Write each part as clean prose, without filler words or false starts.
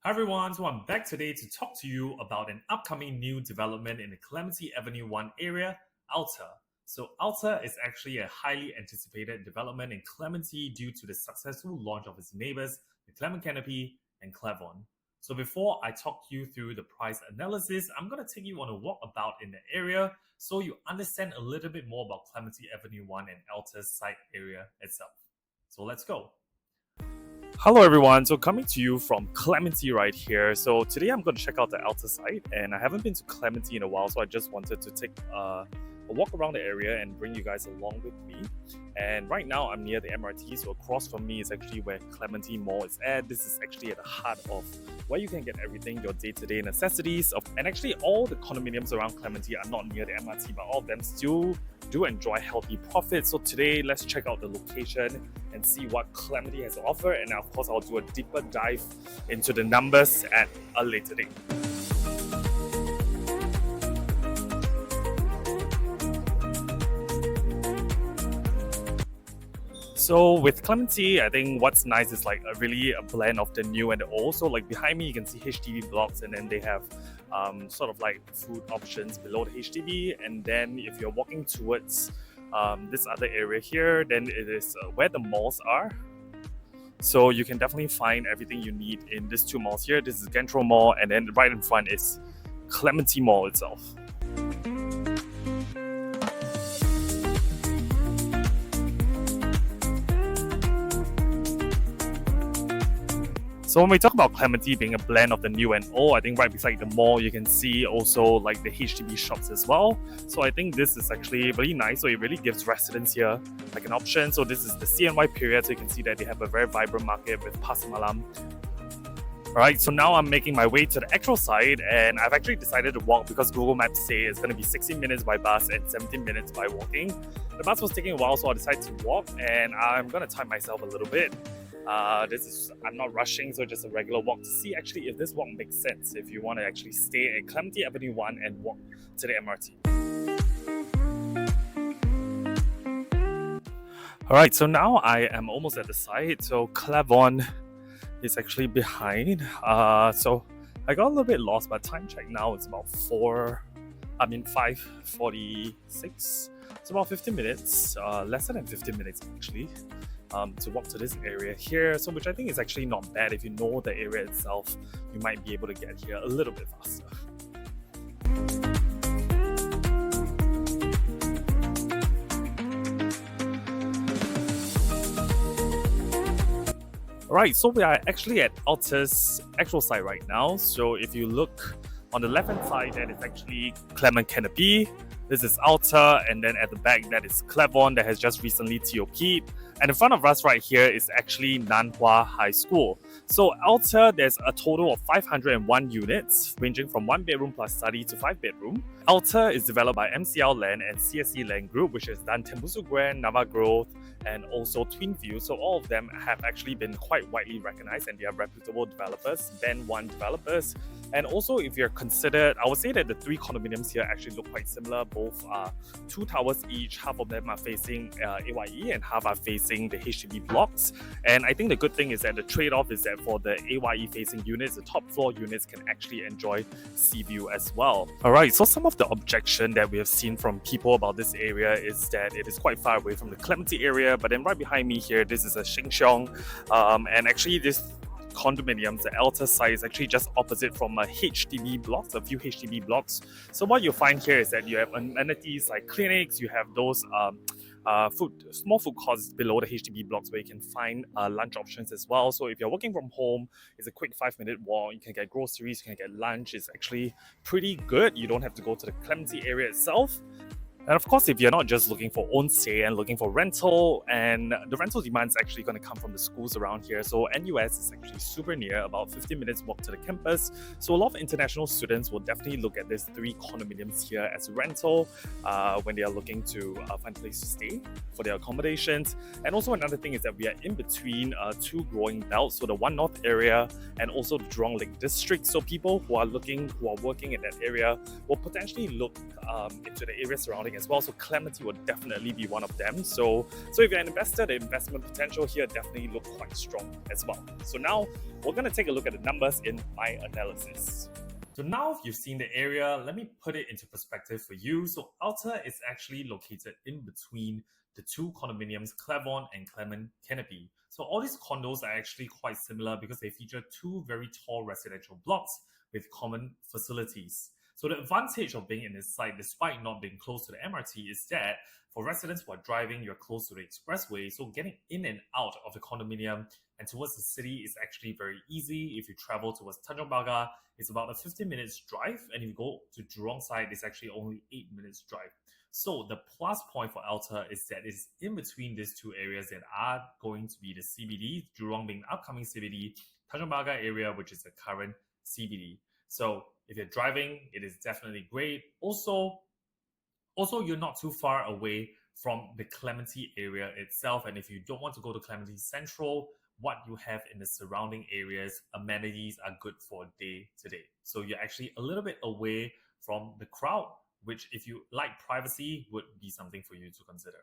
Hi everyone, so I'm back today to talk to you about an upcoming new development in the Clementi Avenue 1 area, Elta. So Elta is actually a highly anticipated development in Clementi due to the successful launch of its neighbors, the Clement Canopy and Clavon. So before I talk you through the price analysis, I'm going to take you on a walk about in the area so you understand a little bit more about Clementi Avenue 1 and Elta's site area itself. So let's go. Hello everyone, so coming to you from Clementi right here. So today I'm going to check out the Elta site, and I haven't been to Clementi in a while, so I just wanted to take a walk around the area and bring you guys along with me. And right now I'm near the MRT, so across from me is actually where Clementi Mall is at. This is actually at the heart of where you can get everything, your day-to-day necessities. And actually all the condominiums around Clementi are not near the MRT, but all of them still do enjoy healthy profits. So today let's check out the location and see what Clementi has to offer, and of course I'll do a deeper dive into the numbers at a later date. So with Clementi, I think what's nice is like really a blend of the new and the old. So like behind me, you can see HDB blocks, and then they have sort of like food options below the HDB. And then if you're walking towards this other area here, then it is where the malls are. So you can definitely find everything you need in these two malls here. This is Gantro Mall, and then right in front is Clementi Mall itself. So when we talk about Clementi being a blend of the new and old, I think right beside the mall you can see also like the HDB shops as well. So I think this is actually really nice. So it really gives residents here like an option. So this is the CNY period, so you can see that they have a very vibrant market with Pasar Malam. Alright, so now I'm making my way to the actual site, and I've actually decided to walk because Google Maps say it's going to be 16 minutes by bus and 17 minutes by walking. The bus was taking a while, so I decided to walk, and I'm going to time myself a little bit. I'm not rushing, so just a regular walk to see actually if this walk makes sense, if you want to actually stay at Clementi Avenue 1 and walk to the MRT. Alright, so now I am almost at the site. So Clavon is actually behind. So I got a little bit lost, but time check now it's about 5:46. It's about 15 minutes, lesser than 15 minutes actually. To walk to this area here, so which I think is actually not bad. If you know the area itself, you might be able to get here a little bit faster. Alright, so we are actually at Elta's actual site right now. So if you look on the left hand side, that is actually Clement Canopy. This is Elta, and then at the back that is Clavon that has just recently TOP'd. And in front of us right here is actually Nanhua High School. So Elta, there's a total of 501 units, ranging from 1 bedroom plus study to 5 bedroom. Elta is developed by MCL Land and CSC Land Group, which has done Tembusu Grand, Nava Growth, and also Twinview. So all of them have actually been quite widely recognized, and they are reputable developers, Band 1 developers. And also if you're considered, I would say that the 3 condominiums here actually look quite similar. Both are 2 towers each. Half of them are facing AYE and half are facing the HDB blocks. And I think the good thing is that the trade-off is that for the AYE facing units, the top floor units can actually enjoy sea view as well. Alright, so some of the objection that we have seen from people about this area is that it is quite far away from the Clementi area. But then right behind me here, this is a Sheng Siong, and actually this condominiums, the Elta site is actually just opposite from a HDB blocks, a few HDB blocks. So what you'll find here is that you have amenities like clinics, you have those small food courts below the HDB blocks where you can find lunch options as well. So if you're working from home, it's a quick 5-minute walk. You can get groceries, you can get lunch. It's actually pretty good. You don't have to go to the Clementi area itself. And of course, if you're not just looking for own stay and looking for rental, and the rental demand is actually going to come from the schools around here. So NUS is actually super near, about 15 minutes walk to the campus. So a lot of international students will definitely look at these 3 condominiums here as rental when they are looking to find a place to stay for their accommodations. And also another thing is that we are in between 2 growing belts, so the One North area and also the Jurong Lake district. So people who are working in that area will potentially look into the area surrounding surrounding as well. So Clementi would definitely be one of them. So if you're an investor, the investment potential here definitely look quite strong as well. So now we're going to take a look at the numbers in my analysis. So now you've seen the area, let me put it into perspective for you. So Elta is actually located in between the two condominiums, Clavon and Clement Canopy. So all these condos are actually quite similar because they feature two very tall residential blocks with common facilities. So the advantage of being in this site, despite not being close to the MRT, is that for residents who are driving, you're close to the expressway. So getting in and out of the condominium and towards the city is actually very easy. If you travel towards Tanjong Pagar, it's about a 15 minutes drive. And if you go to Jurong side, it's actually only 8 minutes drive. So the plus point for Elta is that it's in between these two areas that are going to be the CBD, Jurong being the upcoming CBD, Tanjong Pagar area, which is the current CBD. So if you're driving, it is definitely great. Also, you're not too far away from the Clementi area itself. And if you don't want to go to Clementi Central, what you have in the surrounding areas, amenities are good for day to day. So you're actually a little bit away from the crowd, which if you like privacy would be something for you to consider.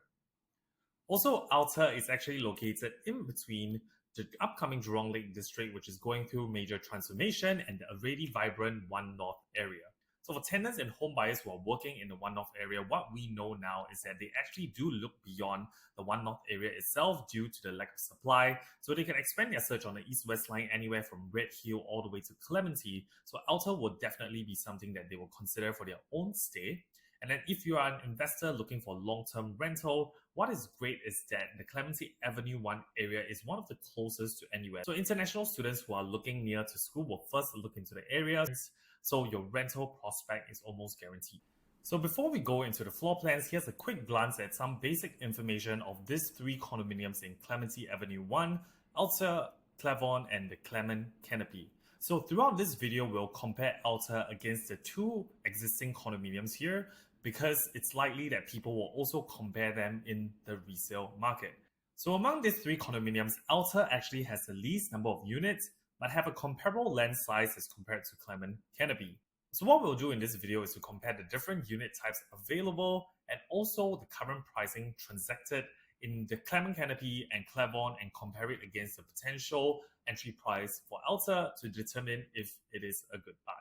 Also, Elta is actually located in between the upcoming Jurong Lake district, which is going through major transformation, and the already vibrant One North area. So for tenants and home buyers who are working in the One North area, what we know now is that they actually do look beyond the One North area itself due to the lack of supply. So they can expand their search on the east-west line anywhere from Red Hill all the way to Clementi. So Elta will definitely be something that they will consider for their own stay. And then if you are an investor looking for long-term rental, what is great is that the Clementi Avenue 1 area is one of the closest to NUS. So international students who are looking near to school will first look into the areas, so your rental prospect is almost guaranteed. So before we go into the floor plans, here's a quick glance at some basic information of these three condominiums in Clementi Avenue 1, Elta, Clavon, and the Clement Canopy. So throughout this video, we'll compare Elta against the two existing condominiums here, because it's likely that people will also compare them in the resale market. So among these three condominiums, Elta actually has the least number of units, but have a comparable land size as compared to Clement Canopy. So what we'll do in this video is to compare the different unit types available and also the current pricing transacted in the Clement Canopy and Clavon, and compare it against the potential entry price for Elta to determine if it is a good buy.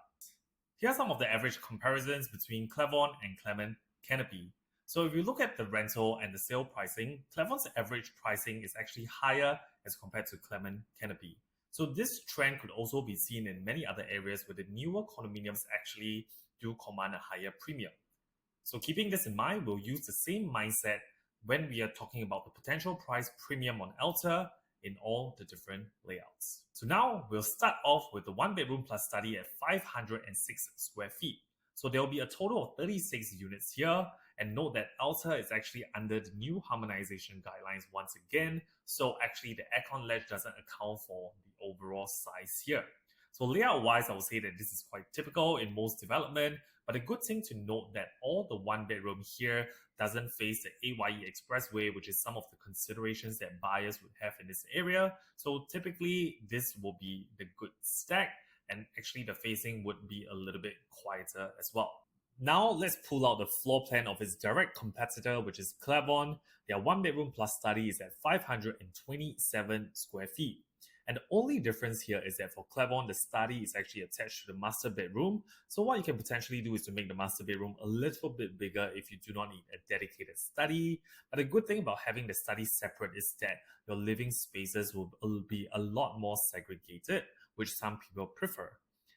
Here are some of the average comparisons between Clavon and Clement Canopy. So if you look at the rental and the sale pricing, Clavon's average pricing is actually higher as compared to Clement Canopy. So this trend could also be seen in many other areas where the newer condominiums actually do command a higher premium. So keeping this in mind, we'll use the same mindset when we are talking about the potential price premium on Elta in all the different layouts. So now we'll start off with the one bedroom plus study at 506 square feet. So there will be a total of 36 units here, and note that Elta is actually under the new harmonization guidelines once again. So actually the aircon ledge doesn't account for the overall size here. So layout wise, I would say that this is quite typical in most development, but a good thing to note that all the one bedroom here doesn't face the AYE Expressway, which is some of the considerations that buyers would have in this area. So typically this will be the good stack, and actually the facing would be a little bit quieter as well. Now let's pull out the floor plan of its direct competitor, which is Clavon. Their one bedroom plus study is at 527 square feet. And the only difference here is that for Clavon, the study is actually attached to the master bedroom. So what you can potentially do is to make the master bedroom a little bit bigger if you do not need a dedicated study. But the good thing about having the study separate is that your living spaces will be a lot more segregated, which some people prefer.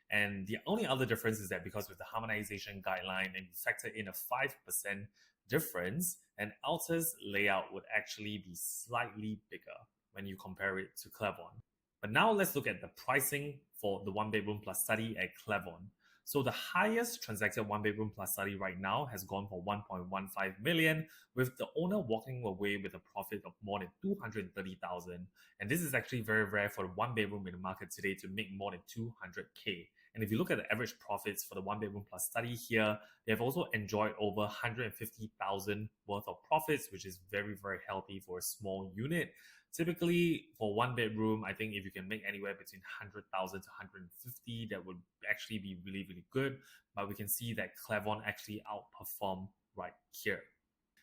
And the only other difference is that because with the harmonization guideline and you factor in a 5% difference, and Elta's layout would actually be slightly bigger when you compare it to Clavon. But now let's look at the pricing for the one bedroom plus study at Clavon. So the highest transacted one bedroom plus study right now has gone for 1.15 million, with the owner walking away with a profit of more than 230,000. And this is actually very rare for the one bedroom in the market today to make more than 200k. And if you look at the average profits for the one bedroom plus study here, they have also enjoyed over 150,000 worth of profits, which is very, very healthy for a small unit. Typically, for one bedroom, I think if you can make anywhere between 100,000 to 150, that would actually be really, really good. But we can see that Clavon actually outperformed right here.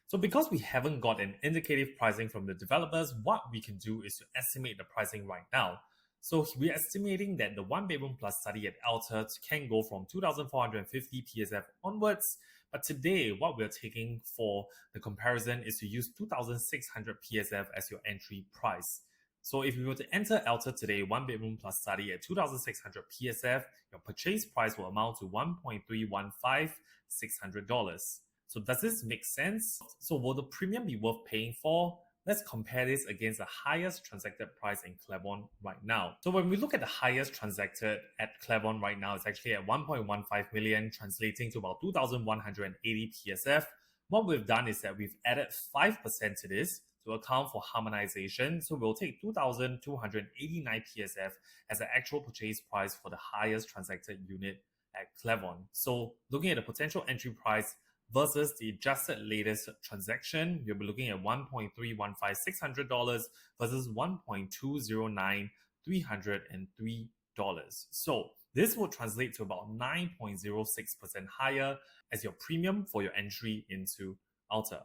So because we haven't got an indicative pricing from the developers, what we can do is to estimate the pricing right now. So we're estimating that the 1-bedroom plus study at Elta can go from 2,450 PSF onwards. But today, what we're taking for the comparison is to use 2,600 PSF as your entry price. So if you were to enter Elta today, 1-bedroom plus study at 2,600 PSF, your purchase price will amount to $1.315,600. So does this make sense? So will the premium be worth paying for? Let's compare this against the highest transacted price in Clavon right now. So when we look at the highest transacted at Clavon right now, it's actually at 1.15 million, translating to about 2,180 PSF. What we've done is that we've added 5% to this to account for harmonization. So we'll take 2,289 PSF as the actual purchase price for the highest transacted unit at Clavon. So looking at the potential entry price versus the adjusted latest transaction, you'll be looking at $1.315,600 versus $1.209,303. So this will translate to about 9.06% higher as your premium for your entry into Elta.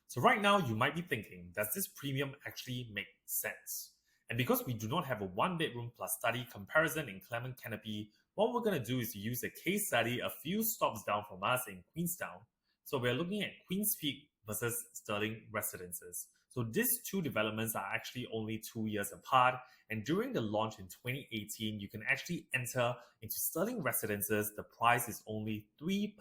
So right now you might be thinking, does this premium actually make sense? And because we do not have a 1-bedroom plus study comparison in Clement Canopy, what we're going to do is to use a case study a few stops down from us in Queenstown. So we're looking at Queen's Peak versus Sterling Residences. So these two developments are actually only 2 years apart. And during the launch in 2018, you can actually enter into Sterling Residences. The price is only 3%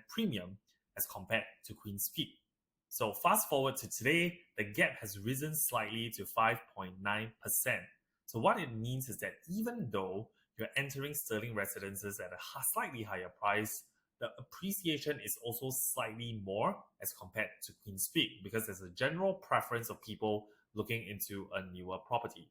premium as compared to Queen's Peak. So fast forward to today, the gap has risen slightly to 5.9%. So what it means is that even though you're entering Sterling Residences at a slightly higher price, the appreciation is also slightly more as compared to Queen's Peak because there's a general preference of people looking into a newer property.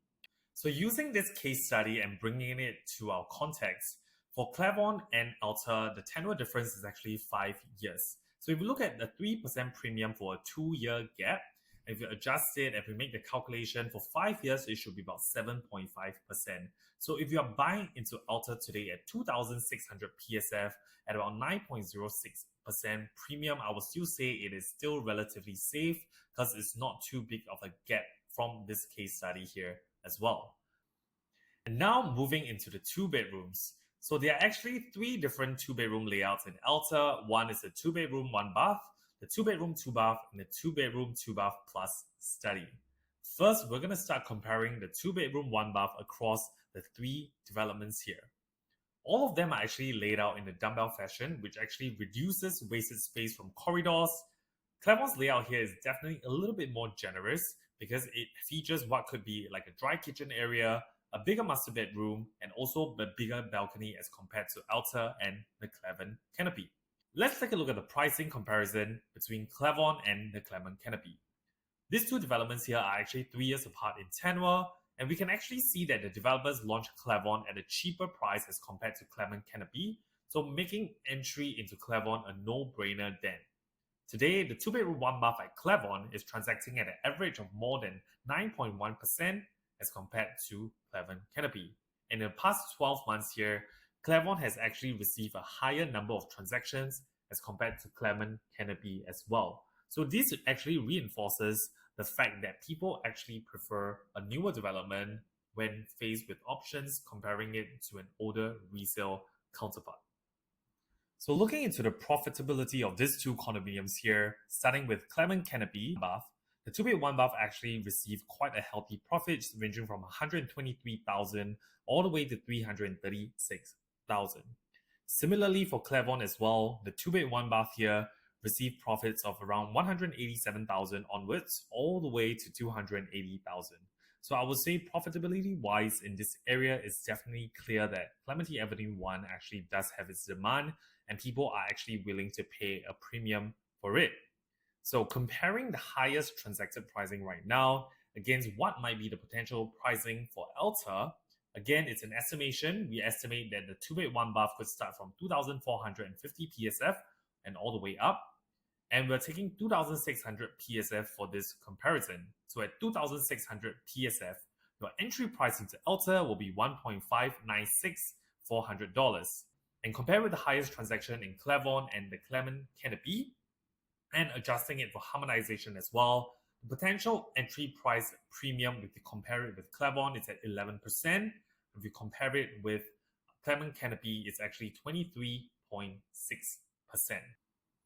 So using this case study and bringing it to our context, for Clavon and Elta, the tenure difference is actually 5 years. So if you look at the 3% premium for a 2-year gap, if you adjust it, if we make the calculation for 5 years, it should be about 7.5%. So if you are buying into Elta today at 2,600 PSF at about 9.06% premium, I would still say it is still relatively safe because it's not too big of a gap from this case study here as well. And now moving into the 2 bedrooms. So there are actually 3 different 2-bedroom layouts in Elta. One is a 2-bedroom, 1 bath, the 2-bedroom, 2 bath, and the 2-bedroom, 2 bath plus study. First, we're going to start comparing the 2-bedroom, 1 bath across the 3 developments here. All of them are actually laid out in the dumbbell fashion, which actually reduces wasted space from corridors. Clavon's layout here is definitely a little bit more generous because it features what could be like a dry kitchen area, a bigger master bedroom, and also a bigger balcony as compared to Elta and the Clement Canopy. Let's take a look at the pricing comparison between Clavon and the Clement Canopy. These 2 developments here are actually 3 years apart in tenure, and we can actually see that the developers launched Clavon at a cheaper price as compared to Clement Canopy, so making entry into Clavon a no-brainer then. Today, the 2-bedroom 1 bath at Clavon is transacting at an average of more than 9.1% as compared to Clement Canopy. In the past 12 months here, Clavon has actually received a higher number of transactions as compared to Clement Canopy as well. So this actually reinforces the fact that people actually prefer a newer development when faced with options comparing it to an older resale counterpart. So looking into the profitability of these 2 condominiums here, starting with Clement Canopy bath, the 2-bed 1 bath actually received quite a healthy profit, ranging from $123,000 all the way to $336,000. Similarly for Clavon as well, the 2-bed 1 bath here received profits of around $187,000 onwards, all the way to $280,000. So I would say profitability-wise in this area, it's definitely clear that Clementi Avenue 1 actually does have its demand, and people are actually willing to pay a premium for it. So comparing the highest transacted pricing right now against what might be the potential pricing for Elta, again, it's an estimation. We estimate that the 2-bed 1 bath could start from 2,450 PSF and all the way up. And we're taking 2,600 PSF for this comparison. So at 2,600 PSF, your entry price into Elta will be $1.596,400. And compared with the highest transaction in Clavon and the Clement Canopy, and adjusting it for harmonization as well. The potential entry price premium, if you compare it with Clavon, it's at 11%. If you compare it with Clement Canopy, it's actually 23.6%.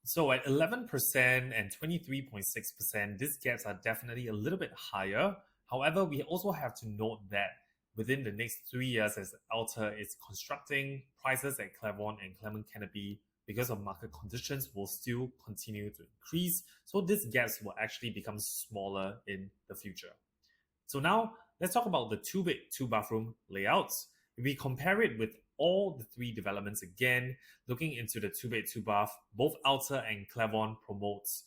So at 11% and 23.6%, these gaps are definitely a little bit higher. However, we also have to note that within the next 3 years, as Elta is constructing, prices at Clavon and Clement Canopy, because of market conditions, will still continue to increase. So these gaps will actually become smaller in the future. So now let's talk about the 2-bed, 2-bathroom layouts. If we compare it with all the 3 developments again, looking into the 2-bed, 2-bath, both Elta and Clavon promotes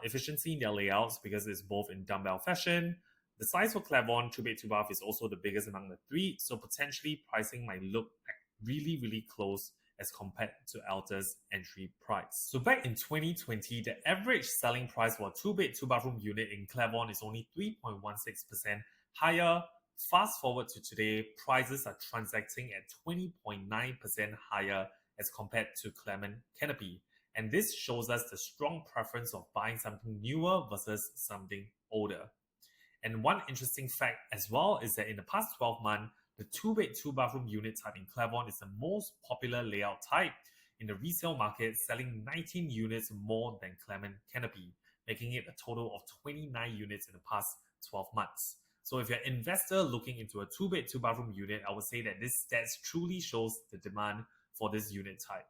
efficiency in their layouts because it's both in dumbbell fashion. The size for Clavon 2-bed, 2-bath is also the biggest among the 3, so potentially pricing might look really, really close as compared to Elta's entry price. So back in 2020, the average selling price for a 2-bed, 2-bathroom unit in Clavon is only 3.16% higher. Fast forward to today, prices are transacting at 20.9% higher as compared to Clement Canopy. And this shows us the strong preference of buying something newer versus something older. And one interesting fact as well is that in the past 12 months, the 2-bed, 2-bathroom unit type in Clavon is the most popular layout type in the resale market, selling 19 units more than Clement Canopy, making it a total of 29 units in the past 12 months. So if you're an investor looking into a 2-bed, 2-bathroom unit, I would say that this stats truly shows the demand for this unit type.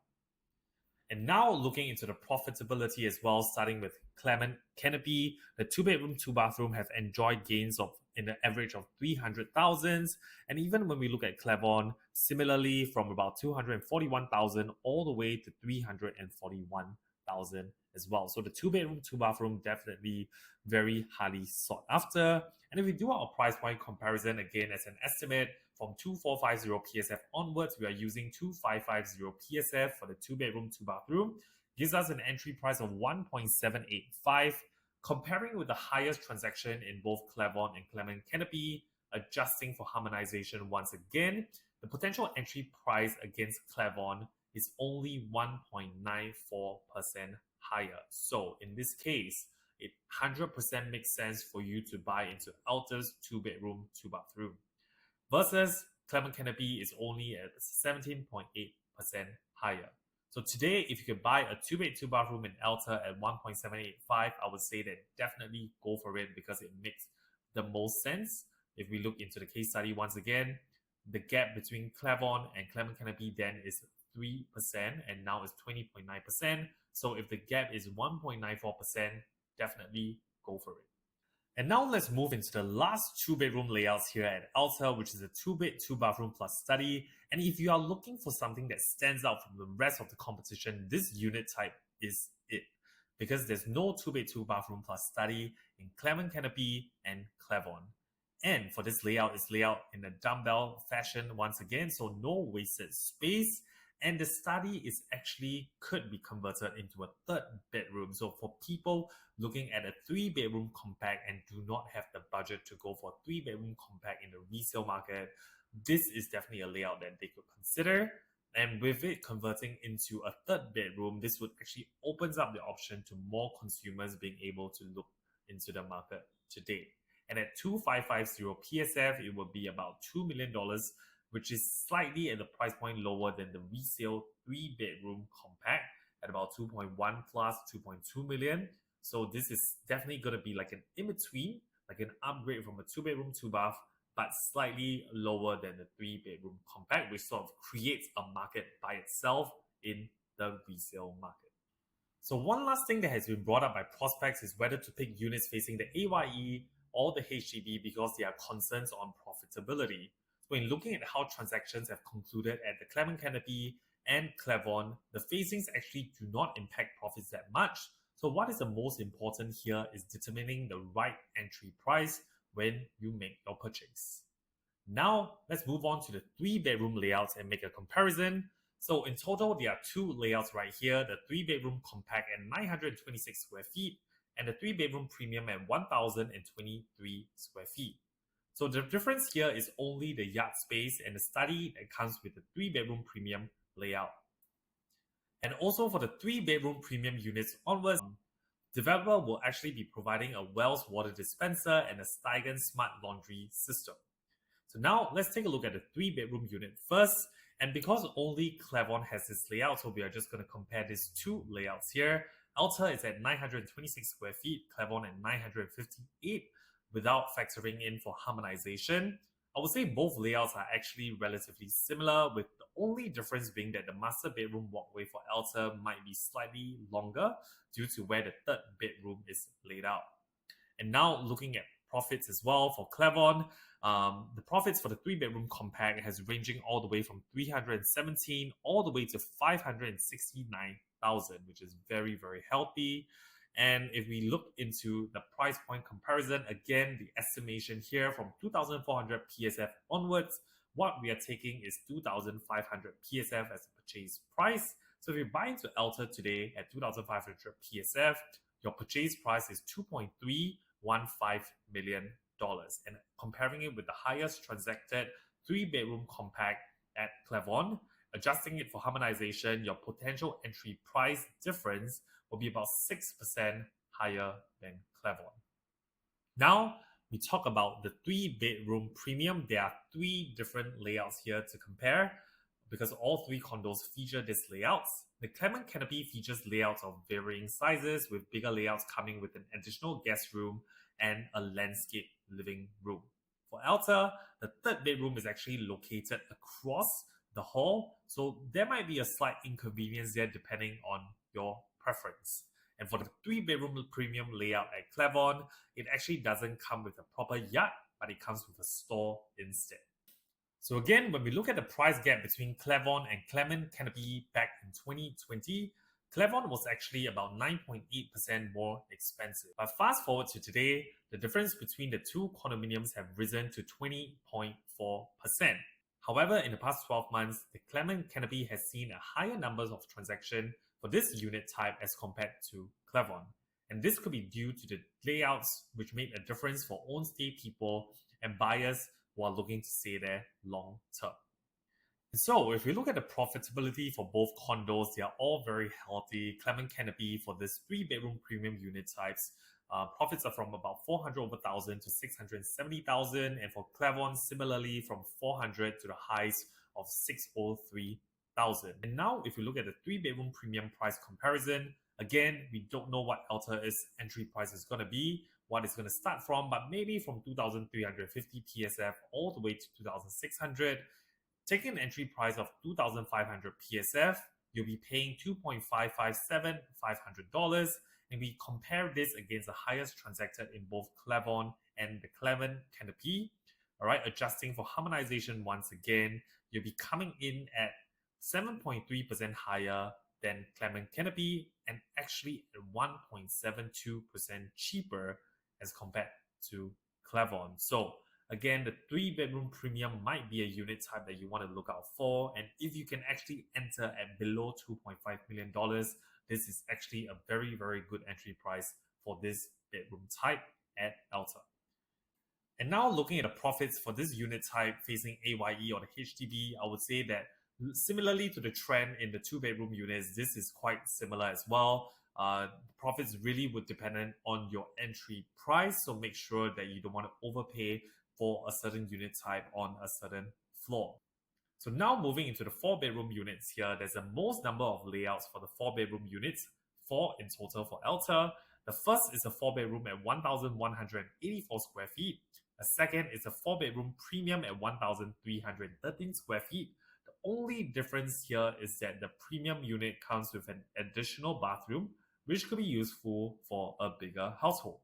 And now looking into the profitability as well, starting with Clement Canopy, the 2-bedroom, 2-bathroom have enjoyed gains of in the average of 300,000. And even when we look at Clavon, similarly from about 241,000 all the way to 341,000 as well. So the 2-bedroom, 2-bathroom definitely very highly sought after. And if we do our price point comparison again as an estimate from 2450 PSF onwards, we are using 2550 PSF for the 2-bedroom, 2-bathroom. Gives us an entry price of 1.785. Comparing with the highest transaction in both Clavon and Clement Canopy, adjusting for harmonization once again, the potential entry price against Clavon is only 1.94% higher. So in this case, it 100% makes sense for you to buy into Elta's 2-bedroom, 2-bathroom. Versus Clement Canopy is only at 17.8% higher. So today, if you could buy a 2-bed, 2-bathroom in Elta at 1.785, I would say that definitely go for it because it makes the most sense. If we look into the case study once again, the gap between Clavon and Clement Canopy then is 3% and now it's 20.9%. So if the gap is 1.94%, definitely go for it. And now let's move into the last 2-bedroom layouts here at Elta, which is a 2-bed, 2-bathroom plus study. And if you are looking for something that stands out from the rest of the competition, this unit type is it. Because there's no 2-bed, 2-bathroom plus study in Clement Canopy and Clavon. And for this layout, it's laid out in a dumbbell fashion once again, so no wasted space. And the study is actually could be converted into a 3rd bedroom. So for people looking at a 3-bedroom compact and do not have the budget to go for a 3-bedroom compact in the resale market, this is definitely a layout that they could consider. And with it converting into a 3rd bedroom, this would actually opens up the option to more consumers being able to look into the market today. And at 2550 PSF, it would be about $2 million, which is slightly at the price point lower than the resale 3-bedroom compact at about 2.1 plus 2.2 million. So this is definitely going to be like an in-between, like an upgrade from a 2-bedroom, 2-bath, but slightly lower than the 3-bedroom compact, which sort of creates a market by itself in the resale market. So one last thing that has been brought up by prospects is whether to pick units facing the AYE or the HDB because there are concerns on profitability. When looking at how transactions have concluded at the Clement Canopy and Clavon, the facings actually do not impact profits that much. So what is the most important here is determining the right entry price when you make your purchase. Now, let's move on to the 3-bedroom layouts and make a comparison. So in total, there are 2 layouts right here, the 3-bedroom compact at 926 square feet and the 3-bedroom premium at 1,023 square feet. So the difference here is only the yard space and the study that comes with the 3-bedroom premium layout. And also for the 3-bedroom premium units onwards, developer will actually be providing a Wells water dispenser and a Steigen smart laundry system. So now let's take a look at the 3-bedroom unit first. And because only Clavon has this layout, so we are just going to compare these two layouts here. Elta is at 926 square feet, Clavon at 958 without factoring in for harmonization. I would say both layouts are actually relatively similar, with the only difference being that the master bedroom walkway for Elta might be slightly longer due to where the third bedroom is laid out. And now looking at profits as well for Clavon, the profits for the 3-bedroom compact has ranging all the way from 317 all the way to 569,000, which is very, very healthy. And if we look into the price point comparison, again, the estimation here from 2,400 PSF onwards, what we are taking is 2,500 PSF as a purchase price. So if you buy into Elta today at 2,500 PSF, your purchase price is $2.315 million. And comparing it with the highest transacted 3-bedroom compact at Clavon, adjusting it for harmonization, your potential entry price difference will be about 6% higher than Clavon. Now, we talk about the 3-bedroom premium. There are 3 different layouts here to compare because all 3 condos feature these layouts. The Clement Canopy features layouts of varying sizes, with bigger layouts coming with an additional guest room and a landscape living room. For Elta, the 3rd bedroom is actually located across the hall, so there might be a slight inconvenience there depending on your preference. And for the 3-bedroom premium layout at Clavon, it actually doesn't come with a proper yard, but it comes with a store instead. So again, when we look at the price gap between Clavon and Clement Canopy back in 2020, Clavon was actually about 9.8% more expensive. But fast forward to today, the difference between the two condominiums have risen to 20.4%. However, in the past 12 months, the Clement Canopy has seen a higher numbers of transactions for this unit type as compared to Clavon. And this could be due to the layouts, which made a difference for own-stay people and buyers who are looking to stay there long term. So if we look at the profitability for both condos, they are all very healthy. Clement Canopy for this 3-bedroom premium unit types, profits are from about 400,000 to 670,000, and for Clavon similarly from 400 to the highs of 603,000. And now if we look at the 3-bedroom premium price comparison, again, we don't know what Elta's entry price is going to be, what it's going to start from, but maybe from 2,350 PSF all the way to 2,600. Taking an entry price of 2,500 PSF, you'll be paying $2.557,500, and we compare this against the highest transacted in both Clavon and the Clement Canopy. All right, adjusting for harmonization once again, you'll be coming in at 7.3% higher than Clement Canopy and actually at 1.72% cheaper as compared to Clavon. So again, the 3-bedroom premium might be a unit type that you want to look out for. And if you can actually enter at below $2.5 million, this is actually a very, very good entry price for this bedroom type at Elta. And now looking at the profits for this unit type facing AYE or the HDB, I would say that similarly to the trend in the 2-bedroom units, this is quite similar as well. The profits really would depend on your entry price, so make sure that you don't want to overpay for a certain unit type on a certain floor. So now moving into the 4-bedroom units here, there's the most number of layouts for the 4-bedroom units, 4 in total for Elta. The first is a 4-bedroom at 1,184 square feet. The second is a 4-bedroom premium at 1,313 square feet. The only difference here is that the premium unit comes with an additional bathroom, which could be useful for a bigger household.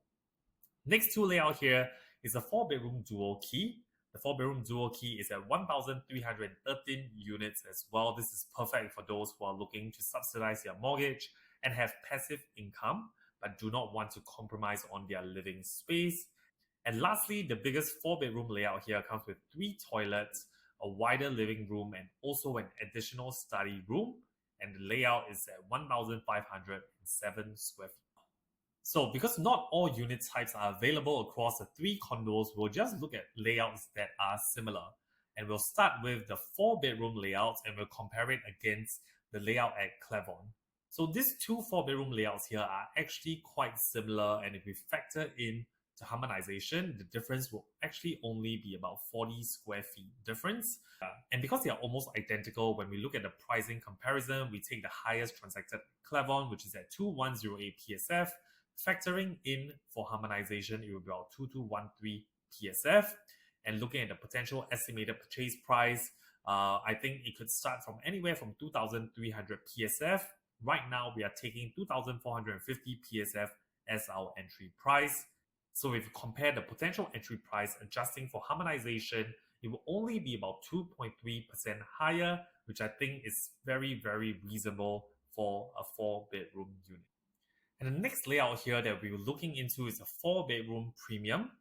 Next to layout here is a 4-bedroom dual key. The 4-bedroom dual key is at 1,313 units as well. This is perfect for those who are looking to subsidize their mortgage and have passive income, but do not want to compromise on their living space. And lastly, the biggest 4-bedroom layout here comes with 3 toilets, a wider living room, and also an additional study room. And the layout is at 1,507 square feet. So because not all unit types are available across the 3 condos, we'll just look at layouts that are similar. And we'll start with the 4-bedroom layouts and we'll compare it against the layout at Clavon. So these two 4-bedroom layouts here are actually quite similar, and if we factor in the harmonization, the difference will actually only be about 40 square feet difference. And because they are almost identical, when we look at the pricing comparison, we take the highest transacted Clavon, which is at 2108 PSF. Factoring in for harmonization, it will be about 2213 PSF. And looking at the potential estimated purchase price, I think it could start from anywhere from 2,300 PSF. Right now, we are taking 2,450 PSF as our entry price. So if you compare the potential entry price adjusting for harmonization, it will only be about 2.3% higher, which I think is very, very reasonable for a 4-bedroom unit. And the next layout here that we're looking into is a 4-bedroom premium.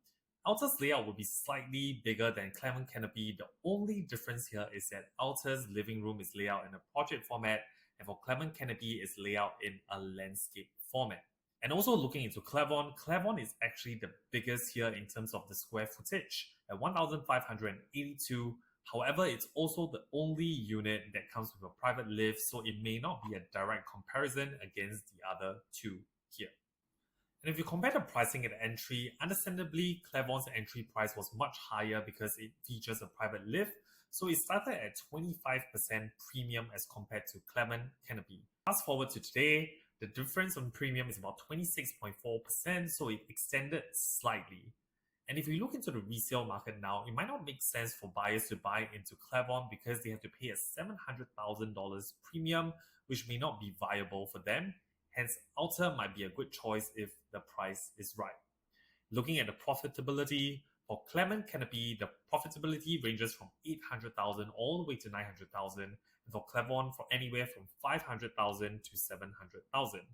Elta's layout will be slightly bigger than Clement Canopy. The only difference here is that Elta's living room is laid out in a portrait format, and for Clement Canopy is laid out in a landscape format. And also looking into Clavon, Clavon is actually the biggest here in terms of the square footage at 1,582. However, it's also the only unit that comes with a private lift, so it may not be a direct comparison against the other two here. And if you compare the pricing at entry, understandably, Clavon's entry price was much higher because it features a private lift, so it started at 25% premium as compared to Clement Canopy. Fast forward to today, the difference on premium is about 26.4%, so it extended slightly. And if we look into the resale market now, it might not make sense for buyers to buy into Clavon because they have to pay a $700,000 premium, which may not be viable for them. Hence, Elta might be a good choice if the price is right. Looking at the profitability, for Clement Canopy, the profitability ranges from $800,000 all the way to $900,000, and for Clavon, for anywhere from $500,000 to $700,000.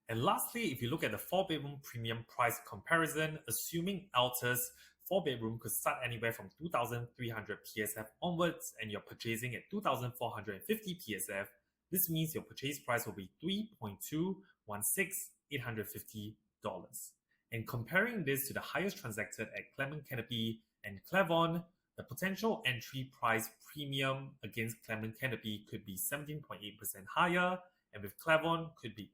And lastly, if you look at the 4-bedroom premium price comparison, assuming Elta's 4-bedroom could start anywhere from 2,300 PSF onwards, and you're purchasing at 2,450 PSF, this means your purchase price will be $3.216,850. And comparing this to the highest transacted at Clement Canopy and Clavon, the potential entry price premium against Clement Canopy could be 17.8% higher, and with Clavon could be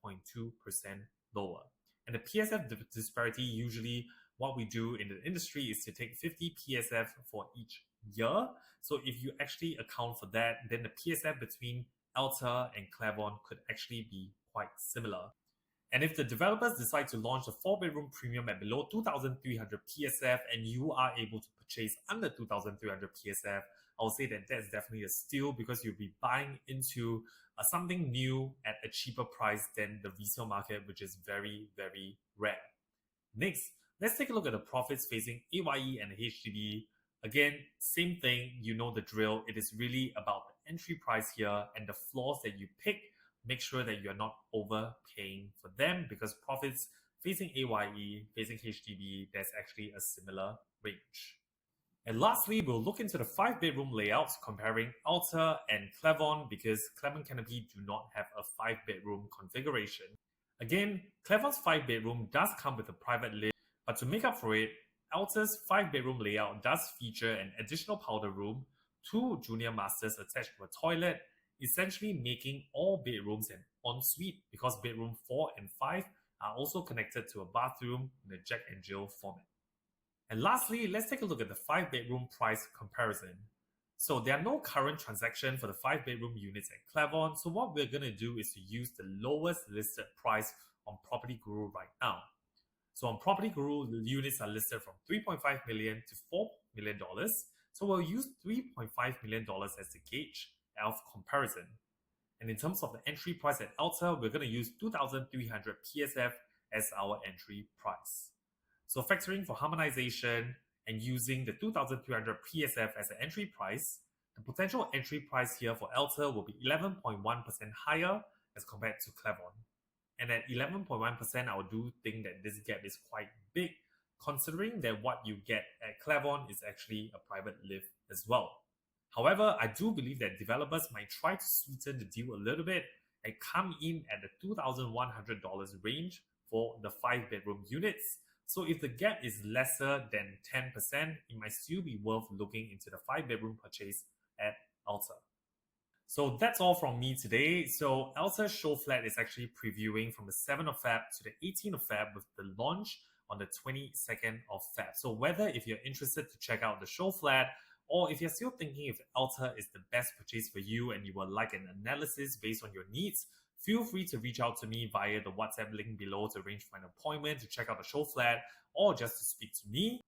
8.2% lower. And the PSF disparity, usually what we do in the industry is to take 50 PSF for each year. So if you actually account for that, then the PSF between Elta and Clavon could actually be quite similar. And if the developers decide to launch a 4-bedroom premium at below 2,300 PSF and you are able to purchase under 2,300 PSF, I would say that that's definitely a steal because you'll be buying into something new at a cheaper price than the resale market, which is very, very rare. Next, let's take a look at the profits facing AYE and HDB. Again, same thing, you know the drill. It is really about the entry price here and the floors that you pick. Make sure that you're not overpaying for them because profits facing AYE, facing HDB, there's actually a similar range. And lastly, we'll look into the 5-bedroom layouts comparing Elta and Clavon because Clement Canopy do not have a 5-bedroom configuration. Again, Clavon's 5-bedroom does come with a private lift, but to make up for it, Elta's 5-bedroom layout does feature an additional powder room, 2 junior masters attached to a toilet, essentially making all bedrooms an ensuite because bedroom 4 and 5 are also connected to a bathroom in a Jack and Jill format. And lastly, let's take a look at the 5-bedroom price comparison. So there are no current transactions for the 5-bedroom units at Clavon, so what we're going to do is to use the lowest listed price on Property Guru right now. So on Property Guru, the units are listed from $3.5 million to $4 million. So we'll use $3.5 million as the gauge of comparison. And in terms of the entry price at Elta, we're going to use 2,300 PSF as our entry price. So factoring for harmonization and using the 2,300 PSF as an entry price, the potential entry price here for Elta will be 11.1% higher as compared to Clavon. And at 11.1%, I do think that this gap is quite big, considering that what you get at Clavon is actually a private lift as well. However, I do believe that developers might try to sweeten the deal a little bit and come in at the $2,100 range for the 5-bedroom units. So if the gap is lesser than 10%, it might still be worth looking into the 5-bedroom purchase at Elta. So that's all from me today. So Elta Show Flat is actually previewing from the 7th of Feb to the 18th of Feb with the launch on the 22nd of Feb. So whether if you're interested to check out the show flat or if you're still thinking if Elta is the best purchase for you and you would like an analysis based on your needs, feel free to reach out to me via the WhatsApp link below to arrange for an appointment to check out the show flat or just to speak to me.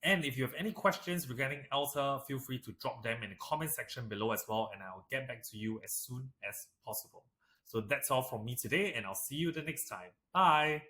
And if you have any questions regarding Elta, feel free to drop them in the comment section below as well, and I'll get back to you as soon as possible. So that's all from me today, and I'll see you the next time. Bye!